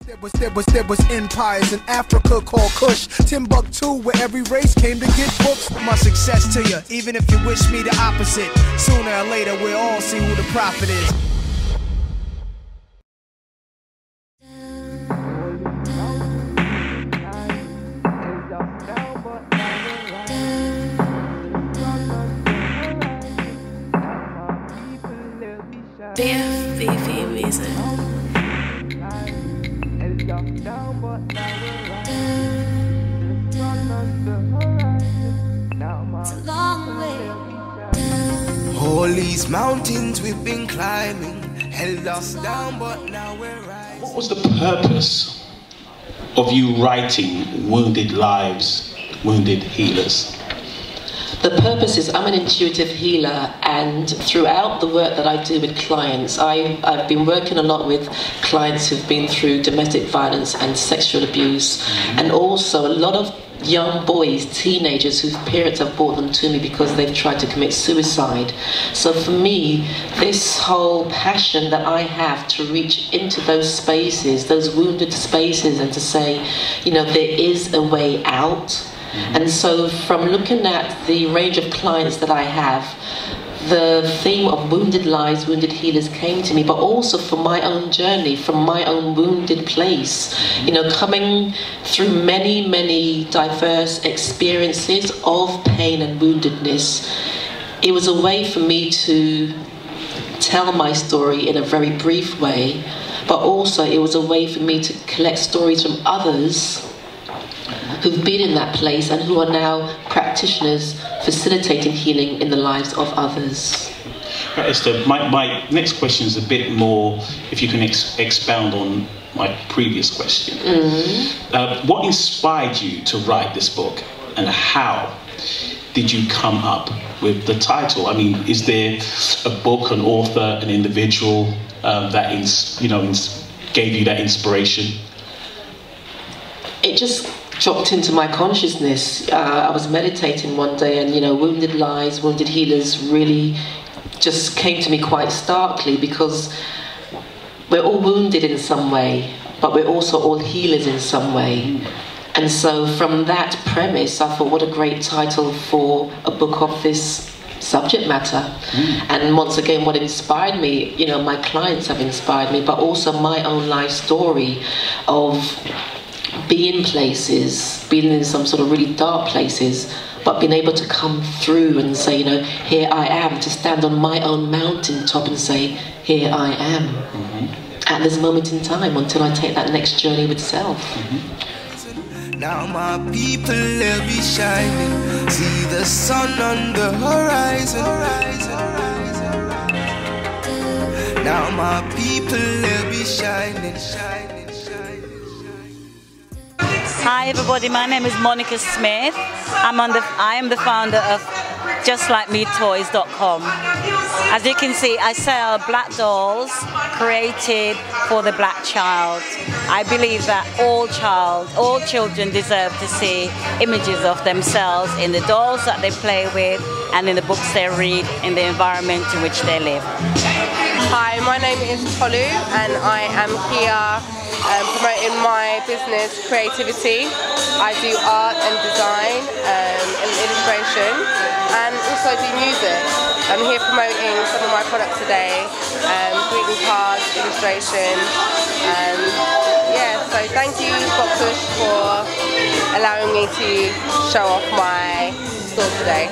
There was empires in Africa called Kush, Timbuktu, where every race came to get books. My success to you, even if you wish me the opposite. Sooner or later, we'll all see who the prophet is. The F.A.B music. It's a long way. All these mountains we've been climbing held us down, but now we're rising. What was the purpose of you writing Wounded Lives, Wounded Healers? The purpose is I'm an intuitive healer, and throughout the work that I do with clients, I've been working a lot with clients who've been through domestic violence and sexual abuse, and also a lot of young boys, teenagers whose parents have brought them to me because they've tried to commit suicide. So for me, this whole passion that I have to reach into those spaces, those wounded spaces, and to say, you know, there is a way out. And so from looking at the range of clients that I have, the theme of wounded lives, wounded healers came to me, but also from my own journey, from my own wounded place, you know, coming through many, many diverse experiences of pain and woundedness. It was a way for me to tell my story in a very brief way, but also it was a way for me to collect stories from others who've been in that place and who are now practitioners facilitating healing in the lives of others. Right, Esther, my next question is a bit more, if you can expound on my previous question. What inspired you to write this book, and how did you come up with the title? I mean, is there a book, an author, an individual that gave you that inspiration? It just dropped into my consciousness. I was meditating one day, and wounded lives, wounded healers really just came to me quite starkly, because we're all wounded in some way, but we're also all healers in some way. And so from that premise, I thought, what a great title for a book of this subject matter. And once again, what inspired me, my clients have inspired me, but also my own life story of being places, being in some sort of really dark places, but being able to come through and say, here I am, to stand on my own mountaintop and say, here I am, at this moment in time, until I take that next journey with self. Now my people, they'll be shining, see the sun on the horizon. Now my people, they'll be shining. Hi everybody, my name is Monica Smith. I am the founder of JustLikeMeToys.com. As you can see, I sell black dolls created for the black child. I believe that all children deserve to see images of themselves in the dolls that they play with and in the books they read, in the environment in which they live. Hi, my name is Tolu, and I am here promoting my business Creativity. I do art and design and illustration, and also do music. I'm here promoting some of my products today, greeting cards, illustration, and yeah, so thank you Bokush for allowing me to show off my store today.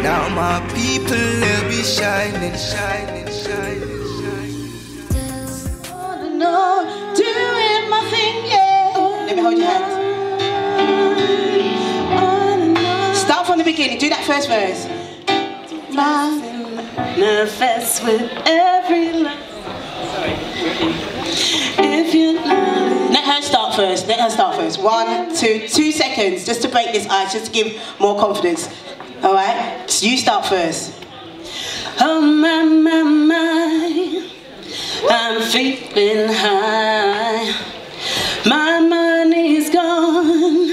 Now my people, they'll be shining, shining, shining, shining. Doing my thing, yeah. Let me hold your hand. Start from the beginning. Do that first verse. Manifest with every love. If you love. Let her start first. Let her start first. 1, 2 seconds, just to break this ice, just to give more confidence. All right, so you start first. Oh my, my, my, I'm feeling high. My money's gone,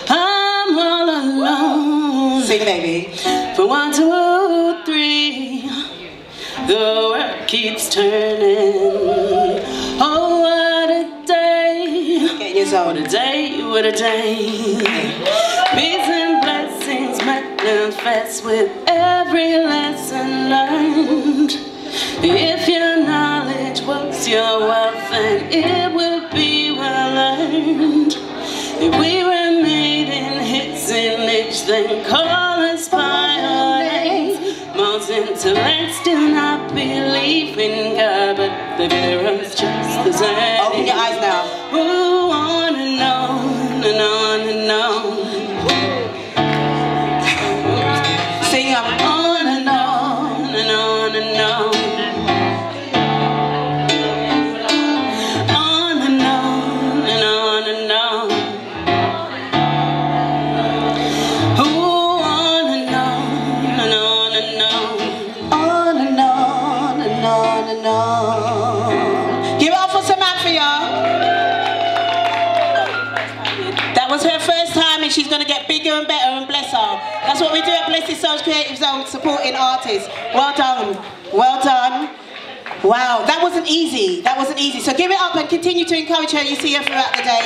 I'm all alone. Sing it, baby. For 1, 2, 3, the work keeps turning. Oh, what a day. Get in your zone. What a day, what a day. Peace and blessings manifest with every lesson learned. If your knowledge was your wealth, then it would be well earned. If we were made in His image, then call us by our names. Most intellects do not believe in God, but the mirror's just the same. Open your eyes now. Ooh, on and on and on and on. Sing up. On and on and on and on. On and on and on and on. Ooh, on and on and on and on. On and on and on and on. Give it up for Samantha, y'all. That was her first time and she's going to get bigger and better, and bless her. That's what we do at Blessed Souls Creative Zone, supporting artists. Well done. Well done. Wow, that wasn't easy. That wasn't easy. So give it up and continue to encourage her. You see her throughout the day.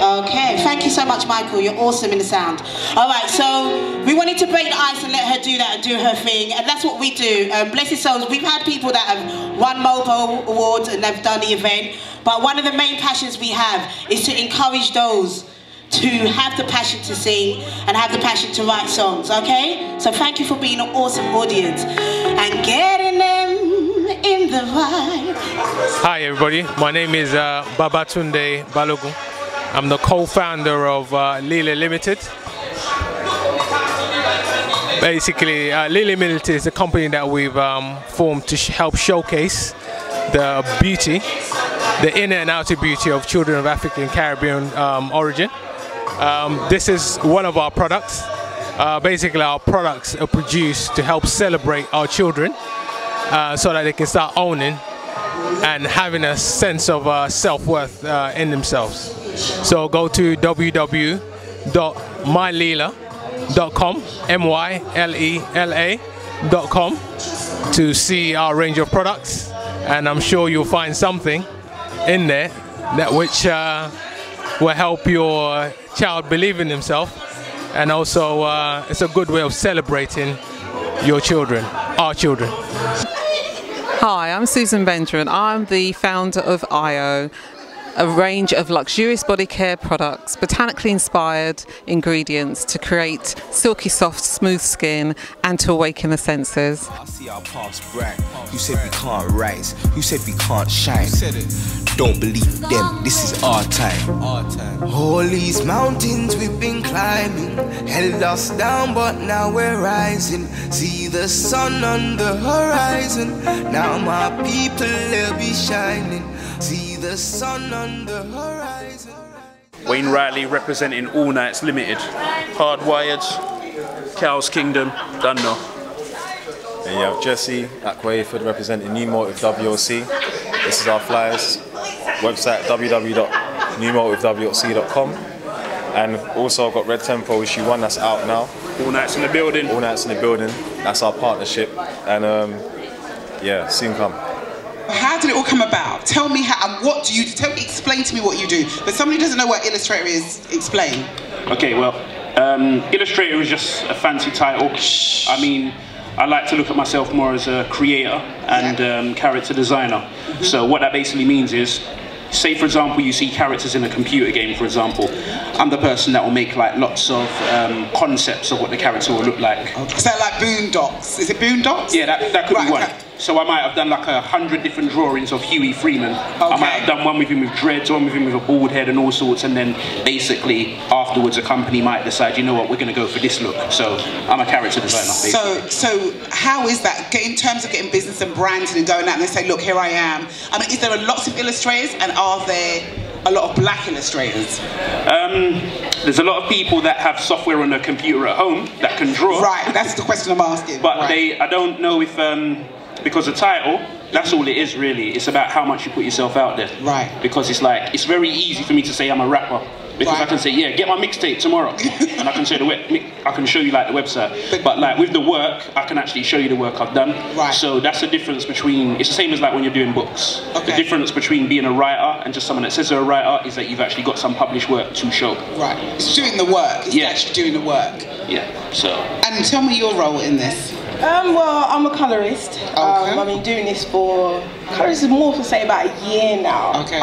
Okay. Thank you so much, Michael. You're awesome in the sound. All right, so we wanted to break the ice and let her do that and do her thing, and that's what we do. Blessed Souls, we've had people that have won mobile awards and they've done the event, but one of the main passions we have is to encourage those to have the passion to sing and have the passion to write songs, okay? So thank you for being an awesome audience and getting them in the vibe. Hi everybody, my name is Babatunde Balogun. I'm the co-founder of Lila Limited. Basically, Lila Limited is a company that we've formed to help showcase the beauty, the inner and outer beauty of children of African Caribbean origin. This is one of our products. Basically, our products are produced to help celebrate our children so that they can start owning and having a sense of self-worth in themselves. So go to www.mylila.com, MYLELA.com, to see our range of products, and I'm sure you'll find something in there that which will help your child believe in himself, and also it's a good way of celebrating your children, our children. Hi, I'm Susan Bendron. I'm the founder of IO, a range of luxurious body care products, botanically inspired ingredients to create silky soft, smooth skin and to awaken the senses. I see our paths bright. You said we can't rise. You said we can't shine. Don't believe them. This is our time. All these mountains we've been climbing held us down, but now we're rising. See the sun on the horizon. Now my people, they'll be shining. See the sun on the horizon. Wayne Riley representing All Nights Limited. Hardwired, Cow's Kingdom, done now. And you have Jesse at Quayford representing New Motive WLC. This is our flyers. Website www.newmotivewlc.com. And also I've got Red Tempo issue 1 that's out now. All Nights in the Building. All Nights in the Building. That's our partnership. And yeah, soon come. How did it all come about? Tell me how, and what do you do? Explain to me what you do. But somebody who doesn't know what Illustrator is, explain. Okay, well, Illustrator is just a fancy title. I mean, I like to look at myself more as a creator and character designer. So what that basically means is, say for example you see characters in a computer game, for example, I'm the person that will make like lots of concepts of what the character will look like. So like Boondocks, is it Boondocks? Yeah, that could be one. Okay. So I might have done like 100 different drawings of Huey Freeman. I might have done one with him with dreads, one with him with a bald head and all sorts, and then basically afterwards a company might decide, you know what, we're going to go for this look. So I'm a character designer, basically. So how is that, in terms of getting business and branding and going out and they say, look, here I am. I mean, is there lots of illustrators, and are there a lot of black illustrators? There's a lot of people that have software on their computer at home that can draw. Right, that's the question I'm asking. But I don't know if, because the title, that's all it is really. It's about how much you put yourself out there. Right. Because it's like, it's very easy for me to say I'm a rapper. because I can say, yeah, get my mixtape tomorrow, and I can say I can show you like the website. But like with the work, I can actually show you the work I've done. Right. So that's the difference between. It's the same as like when you're doing books. Okay. The difference between being a writer and just someone that says they're a writer is that you've actually got some published work to show. Right. It's doing the work. It's actually doing the work. Yeah. So. And tell me your role in this. Well, I'm a colourist. Okay. I've been doing this for, colourist is more to say about a year now. Okay.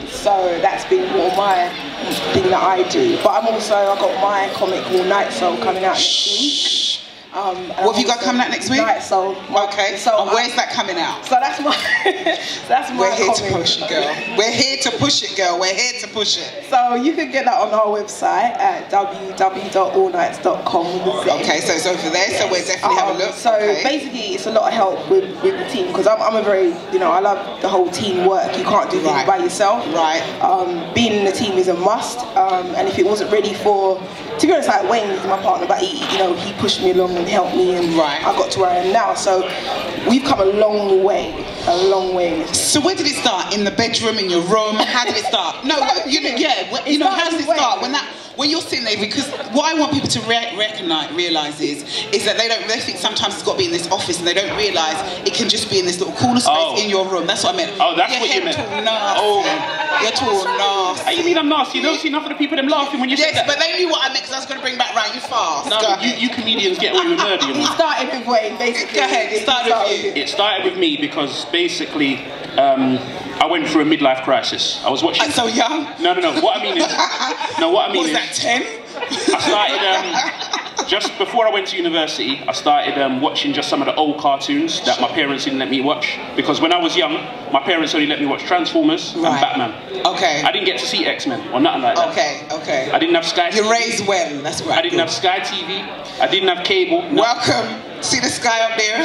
So that's been more my thing that I do. But I've got my comic called Night Soul coming out next week. What have you got coming out next week? Night Soul. Okay. So where's that coming out? So that's my We're here to push it, girl. We're here to push it, girl. We're here to push it. So you can get that on our website at www.allnights.com. Okay, so it's over there. So we'll definitely have a look. So basically, it's a lot of help with the team because I'm a very, I love the whole team work. You can't do things by yourself. Right. Being in the team is a must. And if it wasn't ready for, to be honest, like Wayne is my partner, but he pushed me along and helped me, and I got to where I am now. So we've come a long way. So where did it start? In the bedroom, in your room? How did it start? No, how does it start when you're sitting there? Because what I want people to realise is that they think sometimes it's got to be in this office, and they don't realise it can just be in this little corner space in your room. That's what I meant. Oh, that's what you meant. You're too nasty. How you mean I'm nasty? You don't see enough of the people them laughing when you say that. Yes, but they knew what I meant because I was going to bring back round you fast. No, you comedians get away with murder, you know. He started with Wayne, basically. Go ahead, it started with you. It started with me because basically I went through a midlife crisis. I was watching. So young? No. What I mean is, was that 10? I started just before I went to university. I started watching just some of the old cartoons that my parents didn't let me watch because when I was young, my parents only let me watch Transformers and Batman. Okay. I didn't get to see X-Men or nothing like that. Okay. I didn't have Sky TV. You raised well. That's right. I didn't have Sky TV. I didn't have cable. Welcome. See the sky up there?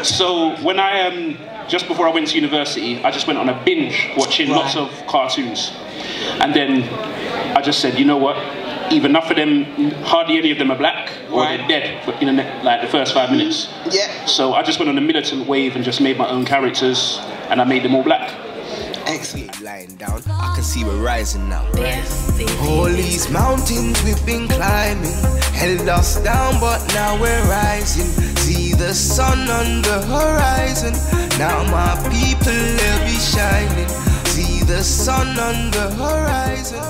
So when I just before I went to university, I just went on a binge watching lots of cartoons. And then I just said, you know what? Either enough of them, hardly any of them are black, or they're dead in like the first 5 minutes. Yeah. So I just went on a militant wave and just made my own characters, and I made them all black. Excellent. Lying down, I can see we're rising now. All these mountains we've been climbing held us down, but now we're rising. See the sun on the horizon. Now my people, they'll be shining. See the sun on the horizon.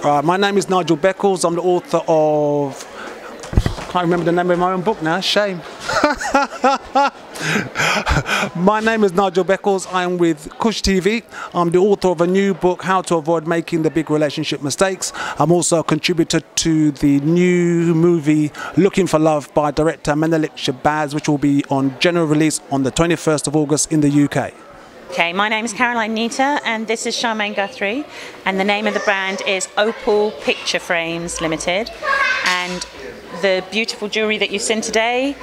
Right, my name is Nigel Beckles. I'm the author of, I can't remember the name of my own book now, shame. My name is Nigel Beckles. I'm with Kush TV. I'm the author of a new book, How to Avoid Making the Big Relationship Mistakes. I'm also a contributor to the new movie Looking for Love by director Menelik Shabazz, which will be on general release on the 21st of August in the UK. Okay, my name is Caroline Nita and this is Charmaine Guthrie, and the name of the brand is Opal Picture Frames Limited, and the beautiful jewellery that you've seen today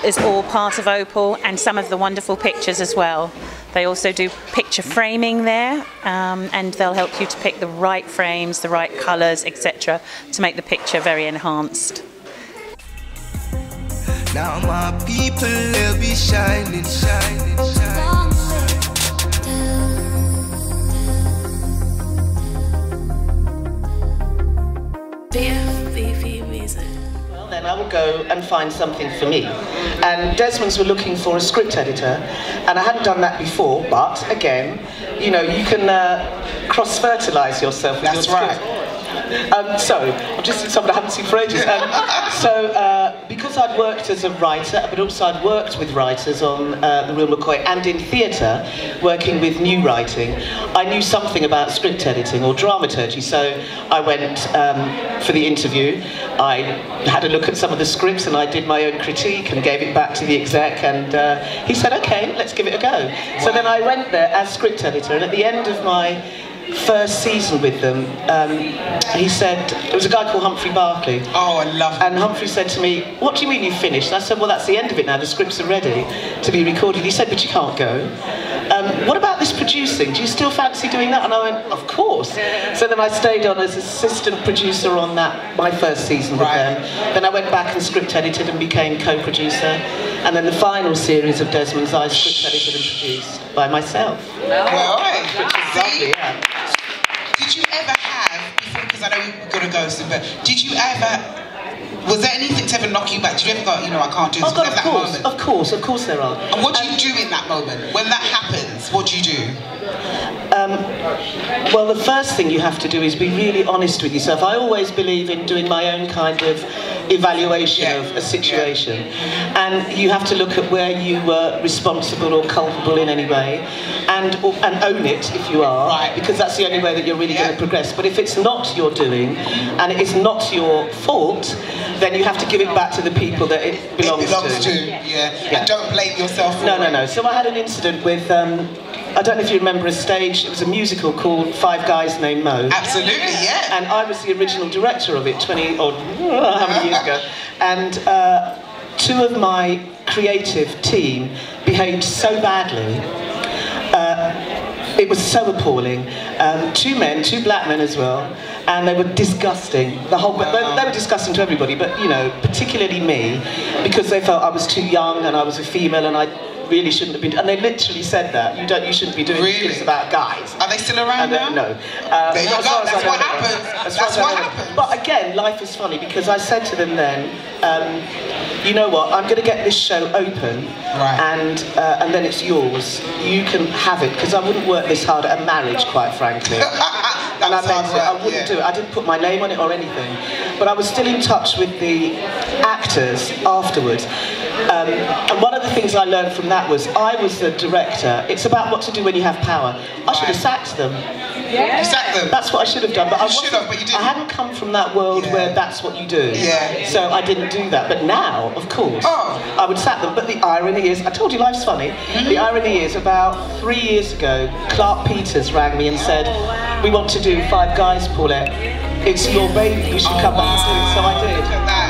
is all part of Opal, and some of the wonderful pictures as well. They also do picture framing there, and they'll help you to pick the right frames, the right colours, etc. to make the picture very enhanced. Now my people, they'll be shining, shining, shining. F.A.B music. Well, then I will go and find something for me. And Desmond's were looking for a script editor, and I hadn't done that before, but again, you know, you can cross-fertilise yourself with your script. So, I'm just someone I haven't seen for ages. Because I'd worked as a writer, but also I'd worked with writers on The Real McCoy and in theatre, working with new writing, I knew something about script editing or dramaturgy. So I went for the interview, I had a look at some of the scripts and I did my own critique and gave it back to the exec, and he said, okay, let's give it a go. So then I went there as script editor, and at the end of my first season with them, he said, it was a guy called Humphrey Barclay. Oh, I love him. And Humphrey said to me, what do you mean you finished? And I said, well, that's the end of it now, the scripts are ready to be recorded. He said, but you can't go. What about this producing? Do you still fancy doing that? And I went, of course. So then I stayed on as assistant producer on that, my first season with them. Then I went back and script edited and became co-producer. And then the final series of Desmond's I script edited and produced by myself. Which is lovely, yeah. Did you ever have, because I know we're going to go soon, but did you ever, was there anything to ever knock you back? Did you ever go, you know, I can't do this? Oh God, of course there are. And what do you do in that moment? When that happens, what do you do? Well, the first thing you have to do is be really honest with yourself. I always believe in doing my own kind of evaluation of a situation, and you have to look at where you were responsible or culpable in any way, and own it if you are, because that's the only way that you're really going to progress. But if it's not your doing and it's not your fault, then you have to give it back to the people that it belongs to. And don't blame yourself for it. No. So I had an incident with I don't know if you remember a stage, it was a musical called Five Guys Named Mo. Absolutely, yeah. And I was the original director of it 20 or how many years ago. And two of my creative team behaved so badly. It was so appalling. Two men, two black men as well, and they were disgusting. They were disgusting to everybody, but you know, particularly me, because they felt I was too young and I was a female and I really shouldn't have been. And they literally said that you shouldn't be doing this about guys. Are they still around now? No. There you go. That's what happens. That's what happens. But again, life is funny because I said to them then, you know what? I'm going to get this show open, and then it's yours. You can have it because I wouldn't work this hard at a marriage, quite frankly. And I meant it. I wouldn't do it. I didn't put my name on it or anything. But I was still in touch with the actors afterwards. And one of the things I learned from that was I was the director. It's about what to do when you have power. I should have sacked them. Yeah. You sacked them. That's what I should have done. But you didn't. I hadn't come from that world where that's what you do. So I didn't do that. But now, of course, I would sack them. But the irony is, I told you life's funny. The irony is, about 3 years ago, Clark Peters rang me and said, "We want to do Five Guys, Paulette. It's your baby. You should come back and do it." So I did.